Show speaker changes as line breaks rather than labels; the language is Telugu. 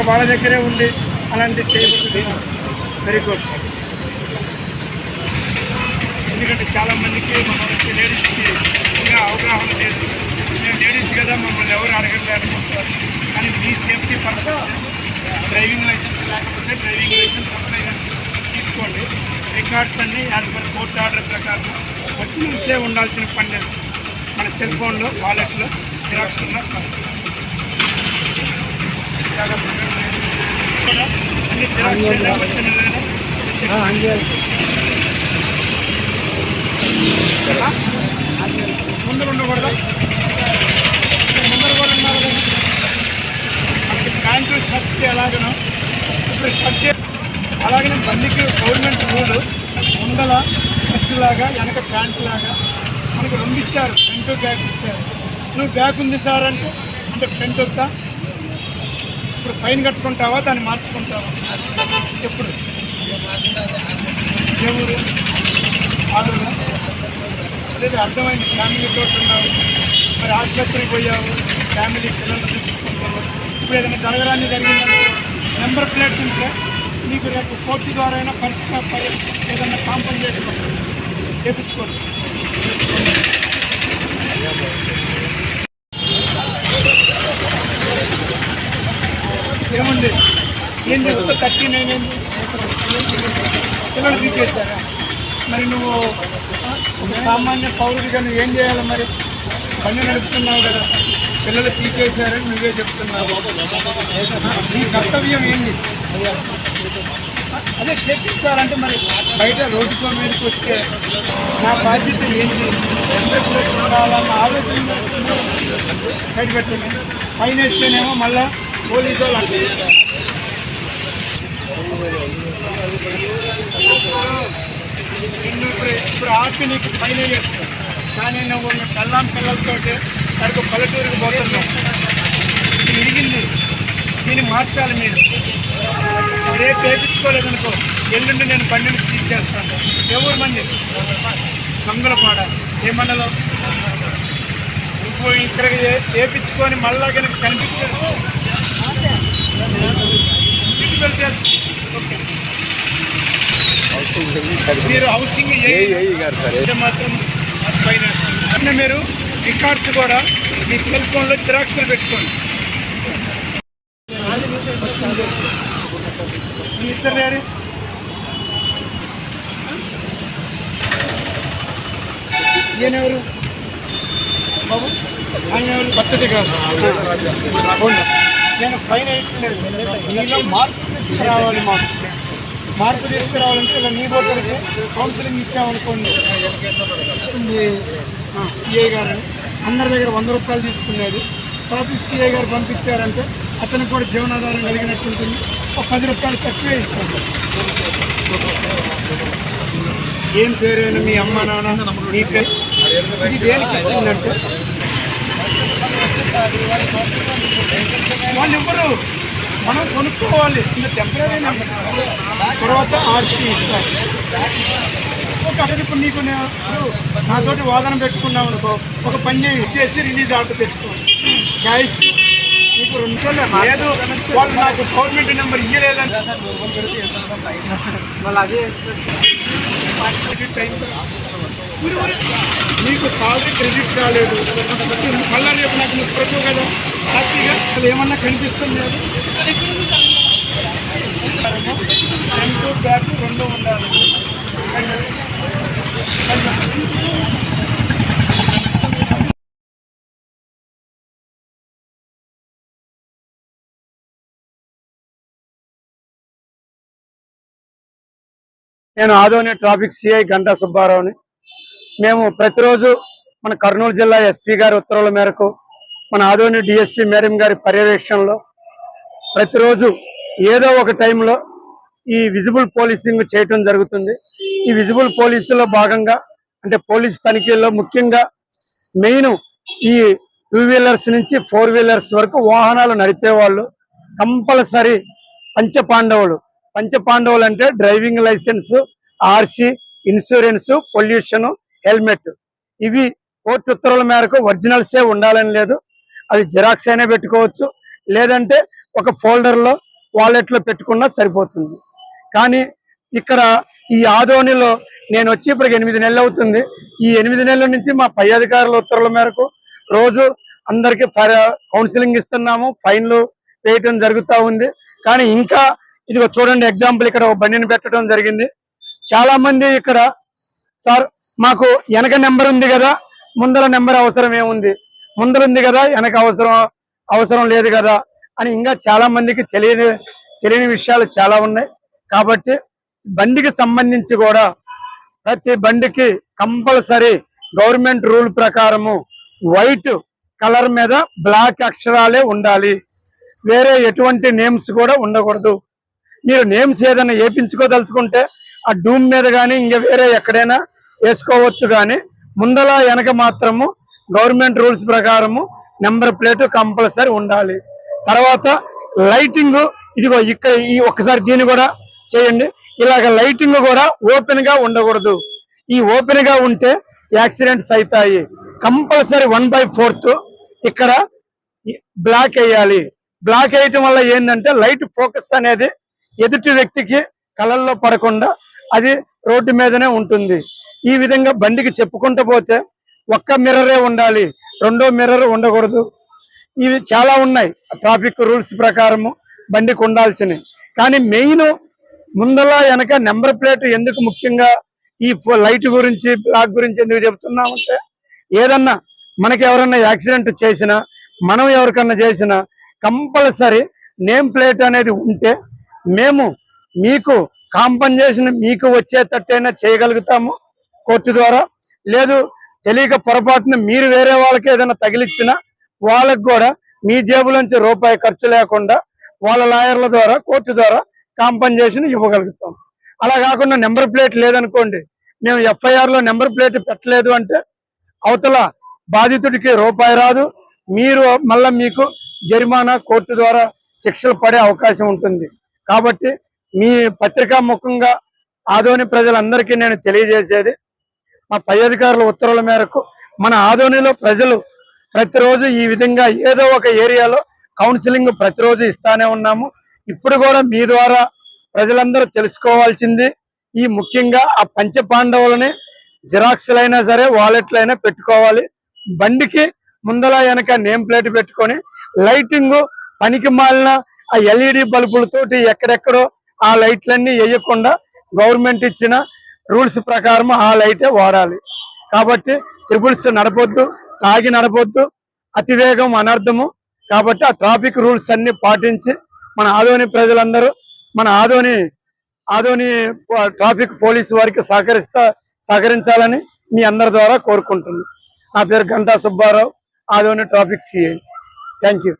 వాళ్ళ దగ్గరే ఉండి అలాంటివి చేయబడుతుంది. Very good. ఎందుకంటే చాలామందికి మనకి లేడీస్కి ఇంకా అవగాహన లేదు. మేము లేడీస్ కదా మమ్మల్ని ఎవరు అడగట్లేదు అనుకుంటారు. కానీ మీ సేఫ్టీ పర్పస్ డ్రైవింగ్ లైసెన్స్ లేకపోతే డ్రైవింగ్ లైసెన్స్ అప్లై తీసుకోండి. రికార్డ్స్ అన్నీ యాజ్ పర్ కోర్టు ఆర్డర్ ప్రకారం ఒరిజినల్సే ఉండాల్సిన పని లేదు. మన సెల్ ఫోన్లో వాలెట్లో జిరాక్స్ ఉన్న అన్ని జిరాక్స్ ముందర ఉండకూడదా? ముందర కూడా ఉన్నారు కదా. మనకి ప్యాంటు షర్ట్ ఎలాగనో ఇప్పుడు షర్ట్ అలాగనే బండికి గవర్నమెంట్ రూల్ ముందల షర్ట్ లాగా వెనక ప్యాంటు లాగా మనకు రెండు ఇచ్చారు. ఫ్రంట్ బ్యాక్ ఇచ్చారు. నువ్వు బ్యాక్ ఉంది సార్ అంటే ఫ్రంట్ వస్తా. ఇప్పుడు ఫైన్ కట్టుకుంటావా దాన్ని మార్చుకుంటావా? ఎప్పుడు ఎవరు ఆటోలో అదే అర్థమైంది. ఫ్యామిలీతో ఉన్నావు, మరి ఆసుపత్రికి పోయావు, ఫ్యామిలీ పిల్లలు చూసుకుంటావు. ఇప్పుడు ఏదైనా జరగరాన్ని జరిగిందంటే నెంబర్ ప్లేట్స్ ఉంటే నీకు రేపు కోర్టు ద్వారా అయినా పరిష్కారం ఏదైనా కాంపన్సేషన్ చేయించుకోండి. ఏముంది ఏం చెప్తా 39 ఏంటి పిల్లలు తీసేశారా? మరి నువ్వు సామాన్య పౌరుడిగా నువ్వు ఏం చేయాలి? మరి బండి నడుపుతున్నావు కదా, పిల్లలు తీసేశారని నువ్వే చెప్తున్నావు. నీ కర్తవ్యం ఏంటి? అదే చేపించాలంటే మరి బయట రోడ్డుకో మీదకి వస్తే నా బాధ్యత ఏంటి? ఎంత ఉండాలన్న ఆలోచన సైడ్ పెట్టండి. ఫైన్ వేస్తేనేమో మళ్ళా పోలీసు వాళ్ళు ఇప్పుడు ఆపి నీకు ఫైన్ వేస్తాను. కానీ నువ్వు పిల్లలతో సరిగ్గా పల్లెటూరుకి పోతున్నావు. ఇది ఇరిగింది, దీన్ని మార్చాలి. మీరు రేపు వేయించుకోలేదనుకో ఎల్లుండి నేను బండిని తీసేస్తాను. ఎవరు మంది మంగళపాడ ఏ మండలం? నువ్వు ఇక్కడికి వేయించుకొని మళ్ళా కనుక కనిపించారు ఓకే. మీరు హౌసింగ్ మాత్రం పైన మీరు రికార్డ్స్ కూడా మీ సెల్ ఫోన్లో జిరాక్స్లు పెట్టుకోండి. మీ ఇద్దరు లేరు ఈయనెవరు బాబు? ఆయన ఎవరు? పద్ధతి కాదు. నేను ఫైన్ వేయట్లేదు. మీలో మార్పు తీసుకురావాలి. మార్పు తీసుకురావాలంటే ఇలా నీ బోటలకి కౌన్సిలింగ్ ఇచ్చామనుకోండి. సిఐ గారని అందరి దగ్గర 100 రూపాయలు తీసుకునేది. ట్రాఫిక్ సిఐ గారు పంపించారంటే అతనికి కూడా జీవనాధారం కలిగినట్టు ఉంటుంది. ఒక 10 రూపాయలు తక్కువే ఇస్తుంది. ఏం పేరైనా మీ అమ్మ నాన్న మీ పేరు ఇది దేనికి ఇచ్చిందంటే వాళ్ళు ఇవ్వరు, మనం కొనుక్కోవాలి. టెంపరీ తర్వాత ఆర్సీ ఇస్తారు. అక్కడ ఇప్పుడు నీకు నాతోటి వాదన పెట్టుకున్నావు అనుకో, ఒక పని చేసి రిలీజ్ ఆర్డర్ తెచ్చుకోండి. చాయిస్ నీకు 2 లేదు. వాళ్ళు నాకు గవర్నమెంట్ నెంబర్ ఇయ్యలేదని వాళ్ళు అదే నీకు సాలరీ క్రెడిట్ కాలేదు. మళ్ళీ రేపు నాకు ప్రతి కదా హ్యాపీగా అసలు ఏమన్నా కనిపిస్తుంది. ఫ్రంట్ బ్యాక్ 2 ఉండాలి. నేను ఆదోని ట్రాఫిక్ సిఐ గంటా సుబ్బారావుని. మేము ప్రతిరోజు మన కర్నూలు జిల్లా ఎస్పీ గారి ఉత్తర్వుల మేరకు మన ఆదోని డిఎస్పీ మేడం గారి పర్యవేక్షణలో ప్రతిరోజు ఏదో ఒక టైంలో ఈ విజిబుల్ పోలీసింగ్ చేయటం జరుగుతుంది. ఈ విజిబుల్ పోలీసులో భాగంగా అంటే పోలీస్ తనిఖీల్లో ముఖ్యంగా మెయిన్ ఈ 2 వీలర్స్ నుంచి 4 వీలర్స్ వరకు వాహనాలు నడిపేవాళ్ళు కంపల్సరీ పంచపాండవులు అంటే driving licence, RC, insurance, pollution, helmet. ఇవి కోర్టు ఉత్తర్వుల మేరకు ఒరిజినల్సే ఉండాలని లేదు. అవి జిరాక్స్ అయినా పెట్టుకోవచ్చు, లేదంటే ఒక ఫోల్డర్లో వాలెట్లో పెట్టుకున్నా సరిపోతుంది. కానీ ఇక్కడ ఈ ఆదోనిలో నేను వచ్చి ఇప్పటికి 8 నెలలు అవుతుంది. ఈ 8 నెలల నుంచి మా పై అధికారుల ఉత్తర్వుల మేరకు రోజు అందరికీ కౌన్సిలింగ్ ఇస్తున్నాము, ఫైన్లు వేయటం జరుగుతూ ఉంది. కానీ ఇంకా ఇదిగో చూడండి, ఎగ్జాంపుల్ ఇక్కడ ఒక బండిని పెట్టడం జరిగింది. చాలా మంది ఇక్కడ సార్ మాకు వెనక నెంబర్ ఉంది కదా, ముందర నెంబర్ అవసరం ఏముంది, ముందర ఉంది కదా వెనక అవసరం లేదు కదా అని ఇంకా చాలా మందికి తెలియని విషయాలు చాలా ఉన్నాయి. కాబట్టి బండికి సంబంధించి కూడా ప్రతి బండికి కంపల్సరీ గవర్నమెంట్ రూల్ ప్రకారము వైట్ కలర్ మీద బ్లాక్ అక్షరాలే ఉండాలి. వేరే ఎటువంటి నేమ్స్ కూడా ఉండకూడదు. మీరు నేమ్స్ ఏదైనా వేయించుకోదలుచుకుంటే ఆ డూమ్ మీద కానీ ఇంకా వేరే ఎక్కడైనా వేసుకోవచ్చు. కానీ ముందల వెనక మాత్రము గవర్నమెంట్ రూల్స్ ప్రకారము నెంబర్ ప్లేట్ కంపల్సరీ ఉండాలి. తర్వాత లైటింగ్, ఇదిగో ఇక్కడ ఈ ఒక్కసారి దీన్ని కూడా చేయండి. ఇలాగ లైటింగ్ కూడా ఓపెన్ గా ఉండకూడదు. ఈ ఓపెన్ గా ఉంటే యాక్సిడెంట్స్ అవుతాయి. కంపల్సరీ 1/4 ఇక్కడ బ్లాక్ వేయాలి. బ్లాక్ వేయటం వల్ల ఏంటంటే లైట్ ఫోకస్ అనేది ఎదుటి వ్యక్తికి కళ్ళల్లో పడకుండా అది రోడ్డు మీదనే ఉంటుంది. ఈ విధంగా బండికి చెప్పుకుంటూ పోతే ఒక్క మిర్రరే ఉండాలి, రెండో మిర్రర్ ఉండకూడదు. ఇవి చాలా ఉన్నాయి ట్రాఫిక్ రూల్స్ ప్రకారము బండికి ఉండాల్సినవి. కానీ మెయిన్ ముందల వెనక నెంబర్ ప్లేట్ ఎందుకు ముఖ్యంగా ఈ లైట్ గురించి బ్లాక్ గురించి ఎందుకు చెప్తున్నామంటే, ఏదన్నా మనకి ఎవరన్నా యాక్సిడెంట్ చేసినా, మనం ఎవరికన్నా చేసినా కంపల్సరీ నేమ్ ప్లేట్ అనేది ఉంటే మేము మీకు కాంపన్సేషన్ మీకు వచ్చేటట్టయినా చేయగలుగుతాము కోర్టు ద్వారా. లేదు తెలియక పొరపాటున మీరు వేరే వాళ్ళకి ఏదైనా తగిలిచ్చినా వాళ్ళకు కూడా మీ జేబులోంచి రూపాయి ఖర్చు లేకుండా వాళ్ళ లాయర్ల ద్వారా కోర్టు ద్వారా కాంపన్సేషన్ ఇవ్వగలుగుతాం. అలా కాకుండా నెంబర్ ప్లేట్ లేదనుకోండి, మేము ఎఫ్ఐఆర్ లో నెంబర్ ప్లేట్ పెట్టలేదు అంటే అవతల బాధితుడికి రూపాయి రాదు, మీరు మళ్ళా మీకు జరిమానా కోర్టు ద్వారా శిక్షలు పడే అవకాశం ఉంటుంది. కాబట్టి మీ పత్రికా ముఖంగా ఆదోని ప్రజలందరికీ నేను తెలియజేసేది, మా పై అధికారుల ఉత్తర్వుల మేరకు మన ఆదోనిలో ప్రజలు ప్రతిరోజు ఈ విధంగా ఏదో ఒక ఏరియాలో కౌన్సిలింగ్ ప్రతిరోజు ఇస్తానే ఉన్నాము. ఇప్పుడు కూడా మీ ద్వారా ప్రజలందరూ తెలుసుకోవాల్సింది ఈ ముఖ్యంగా ఆ పంచ పాండవులని జిరాక్స్లైనా సరే వాలెట్లైనా పెట్టుకోవాలి. బండికి ముందల వెనక నేమ్ ప్లేట్ పెట్టుకొని లైటింగ్ పనికి మాలిన ఆ ఎల్ఈడి బల్బులతోటి ఎక్కడెక్కడో ఆ లైట్లన్నీ వేయకుండా గవర్నమెంట్ ఇచ్చిన రూల్స్ ప్రకారం ఆ లైటే వాడాలి. కాబట్టి ట్రిపుల్స్ నడపొద్దు, తాగి నడపొద్దు, అతివేగం అనర్థము. కాబట్టి ఆ ట్రాఫిక్ రూల్స్ అన్ని పాటించి మన ఆదోని ప్రజలందరూ మన ఆదోని ట్రాఫిక్ పోలీసు వారికి సహకరించాలని మీ అందరి ద్వారా కోరుకుంటున్నాను. నా పేరు Ganta Subbarao, Adoni traffic CI. Thank you.